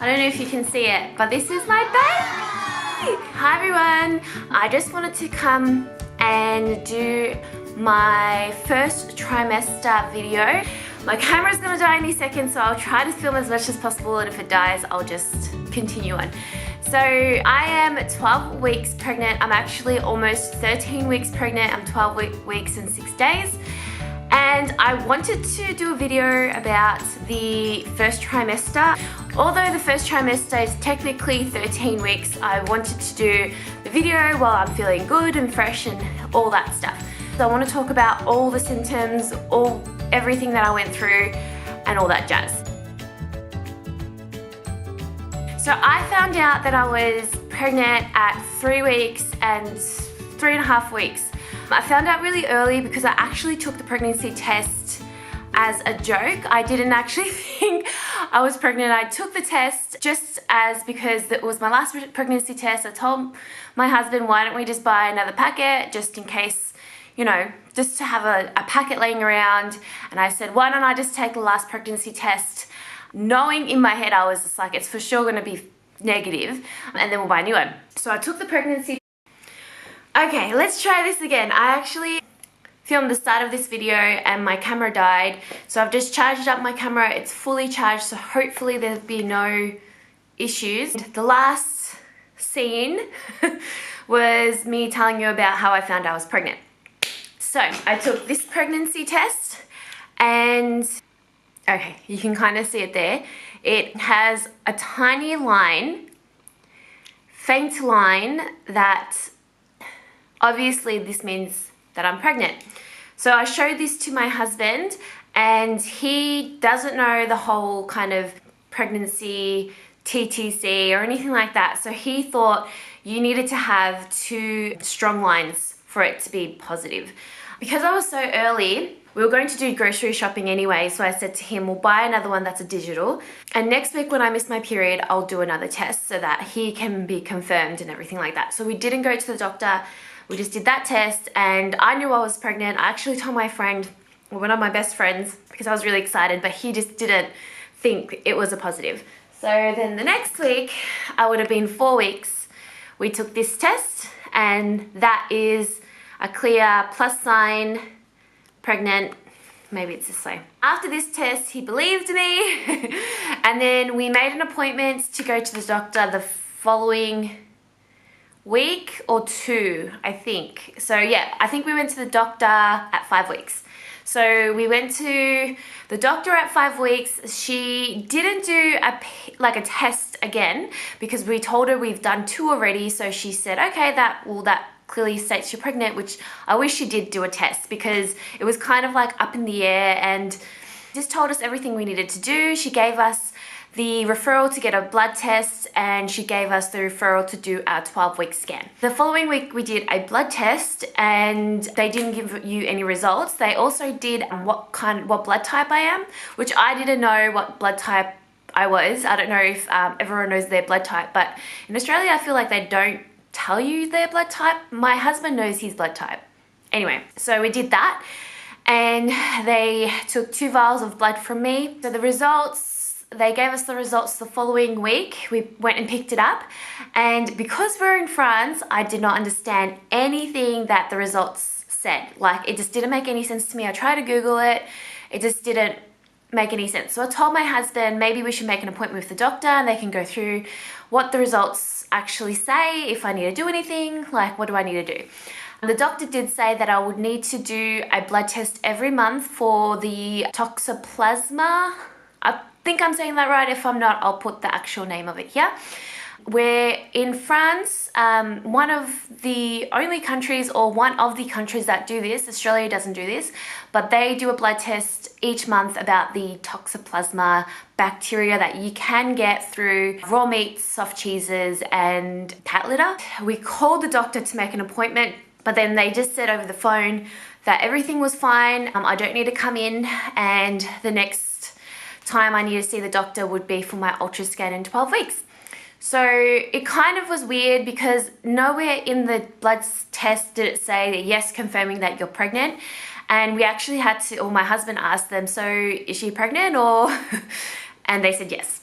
I don't know if you can see it, but this is my baby! Hi everyone! I just wanted to come and do my first trimester video. My camera's gonna die any second, so I'll try to film as much as possible, and if it dies, I'll just continue on. So I am 12 weeks pregnant. I'm actually almost 13 weeks pregnant. I'm 12 weeks and 6 days. And I wanted to do a video about the first trimester. Although the first trimester is technically 13 weeks, I wanted to do the video while I'm feeling good and fresh and all that stuff. So I want to talk about all the symptoms, everything that I went through and all that jazz. So I found out that I was pregnant at 3 weeks and 3.5 weeks. I found out really early because I actually took the pregnancy test as a joke. I didn't actually think I was pregnant. I took the test just because it was my last pregnancy test. I told my husband, why don't we just buy another packet just in case, you know, just to have a packet laying around. And I said, why don't I just take the last pregnancy test? Knowing in my head, I was just like, it's for sure going to be negative, and then we'll buy a new one. So I took the pregnancy. Okay, let's try this again. I actually filmed the start of this video and my camera died. So I've just charged up my camera. It's fully charged, so hopefully there'll be no issues. The last scene was me telling you about how I found I was pregnant. So I took this pregnancy test and okay, you can kind of see it there. It has a tiny line, faint line, that obviously this means that I'm pregnant. So I showed this to my husband and he doesn't know the whole kind of pregnancy TTC or anything like that. So he thought you needed to have 2 strong lines for it to be positive. Because I was so early, we were going to do grocery shopping anyway, so I said to him, we'll buy another one that's a digital. And next week when I miss my period, I'll do another test so that he can be confirmed and everything like that. So we didn't go to the doctor. We just did that test and I knew I was pregnant. I actually told my friend, one of my best friends, because I was really excited, but he just didn't think it was a positive. So then the next week, I would have been 4 weeks. We took this test and that is a clear plus sign, pregnant. Maybe it's this way. After this test, he believed me. And then we made an appointment to go to the doctor the following week or 2, I think. So yeah, I think we went to the doctor at 5 weeks. So we went to the doctor at 5 weeks. She didn't do a test again because we told her we've done 2 already. So she said, okay, that clearly states you're pregnant, which I wish she did do a test because it was kind of like up in the air, and just told us everything we needed to do. She gave us the referral to get a blood test and she gave us the referral to do our 12-week scan. The following week we did a blood test and they didn't give you any results. They also did what blood type I am, which I didn't know what blood type I was. I don't know if everyone knows their blood type, but in Australia I feel like they don't tell you their blood type. My husband knows his blood type. Anyway, so we did that and they took 2 vials of blood from me. So the results, they gave us the results the following week. We went and picked it up, and because we're in France, I did not understand anything that the results said. Like, it just didn't make any sense to me. I tried to Google it. It just didn't make any sense. So I told my husband maybe we should make an appointment with the doctor and they can go through what the results actually say, if I need to do anything, like what do I need to do. The doctor did say that I would need to do a blood test every month for the toxoplasma. I think I'm saying that right. If I'm not, I'll put the actual name of it here. We're in France, one of the only countries, or one of the countries that do this. Australia doesn't do this, but they do a blood test each month about the toxoplasma bacteria that you can get through raw meats, soft cheeses and cat litter. We called the doctor to make an appointment, but then they just said over the phone that everything was fine. I don't need to come in, and the next time I need to see the doctor would be for my ultra scan in 12 weeks. So it kind of was weird because nowhere in the blood test did it say that yes, confirming that you're pregnant. And we actually had to, or my husband asked them, so is she pregnant or, and they said yes.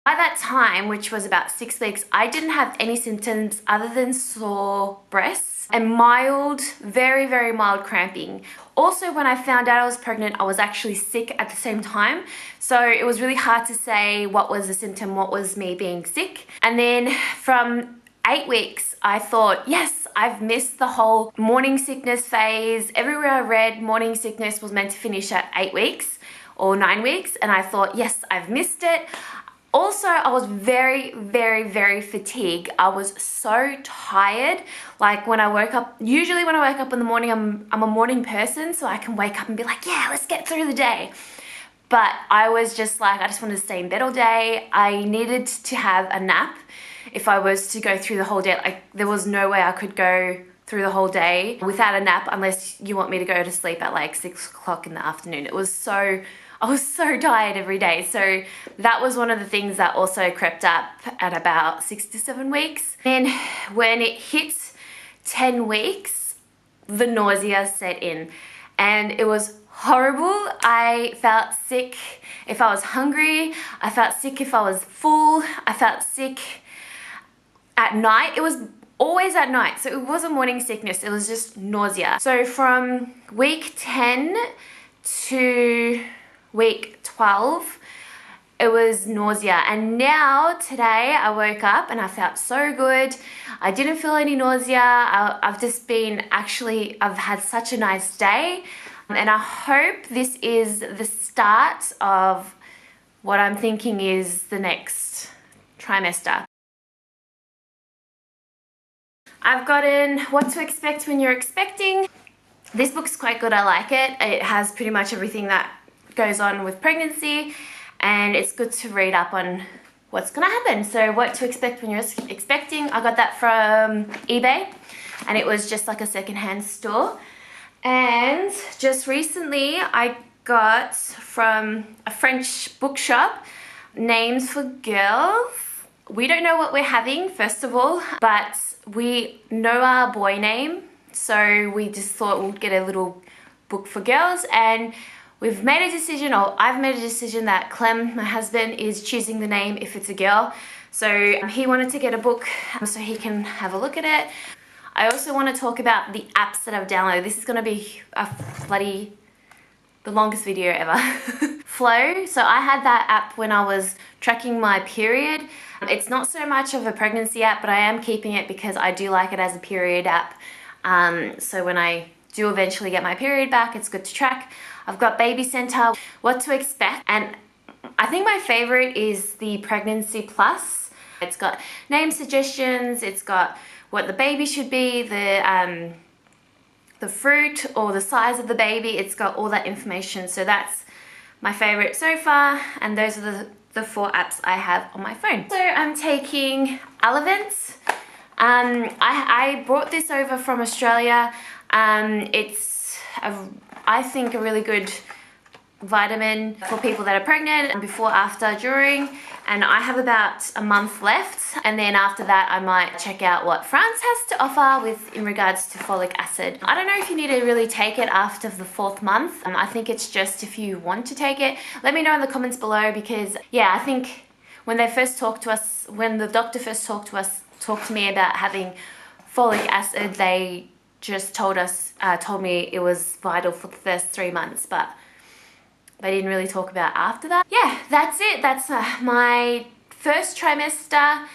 By that time, which was about 6 weeks, I didn't have any symptoms other than sore breasts and mild, very, very mild cramping. Also, when I found out I was pregnant, I was actually sick at the same time. So it was really hard to say what was the symptom, what was me being sick. And then from 8 weeks, I thought, yes, I've missed the whole morning sickness phase. Everywhere I read, morning sickness was meant to finish at 8 weeks or 9 weeks. And I thought, yes, I've missed it. Also, I was very, very, very fatigued. I was so tired. Like when I woke up, usually when I wake up in the morning, I'm a morning person, so I can wake up and be like, yeah, let's get through the day. But I was just like, I just wanted to stay in bed all day. I needed to have a nap if I was to go through the whole day. Like there was no way I could go through the whole day without a nap unless you want me to go to sleep at like 6 o'clock in the afternoon. I was so tired every day. So that was one of the things that also crept up at about 6 to 7 weeks. And when it hit 10 weeks, the nausea set in and it was horrible. I felt sick if I was hungry. I felt sick if I was full. I felt sick at night. It was always at night. So it wasn't morning sickness. It was just nausea. So from week 10 to week 12, it was nausea. And now today I woke up and I felt so good. I didn't feel any nausea. I've just been I've had such a nice day. And I hope this is the start of what I'm thinking is the next trimester. I've gotten What to Expect When You're Expecting. This book's quite good. I like it. It has pretty much everything that goes on with pregnancy, and it's good to read up on what's gonna happen. So What to Expect When You're Expecting, I got that from eBay, and it was just like a secondhand store. And just recently I got from a French bookshop, Names for Girls. We don't know what we're having, first of all, but we know our boy name, so we just thought we'll get a little book for girls. And we've made a decision, or I've made a decision, that Clem, my husband, is choosing the name if it's a girl. So he wanted to get a book so he can have a look at it. I also want to talk about the apps that I've downloaded. This is going to be the longest video ever. Flow. So I had that app when I was tracking my period. It's not so much of a pregnancy app, but I am keeping it because I do like it as a period app. So when I do eventually get my period back, it's good to track. I've got Baby Center, What to Expect, and I think my favorite is the Pregnancy Plus. It's got name suggestions, it's got what the baby should be, the fruit or the size of the baby. It's got all that information. So that's my favorite so far, and those are the 4 apps I have on my phone. So I'm taking Elevance. I brought this over from Australia. It's I think a really good vitamin for people that are pregnant, before, after, during, and I have about a month left, and then after that I might check out what France has to offer in regards to folic acid. I don't know if you need to really take it after the 4th month. I think it's just if you want to take it. Let me know in the comments below, because yeah, I think when they first talked to us, when the doctor first talked to me about having folic acid, they just told me it was vital for the first 3 months, but they didn't really talk about after that. Yeah, that's it. That's my first trimester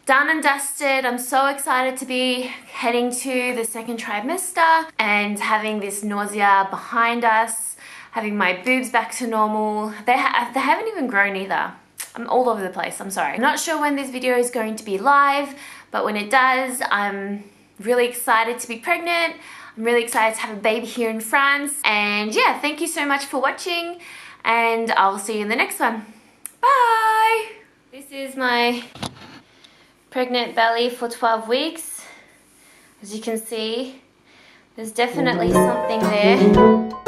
done and dusted. I'm so excited to be heading to the 2nd trimester and having this nausea behind us, having my boobs back to normal. They haven't even grown either. I'm all over the place, I'm sorry. I'm not sure when this video is going to be live, but when it does, I'm really excited to be pregnant. I'm really excited to have a baby here in France. And yeah, thank you so much for watching, and I'll see you in the next one. Bye! This is my pregnant belly for 12 weeks. As you can see, there's definitely something there.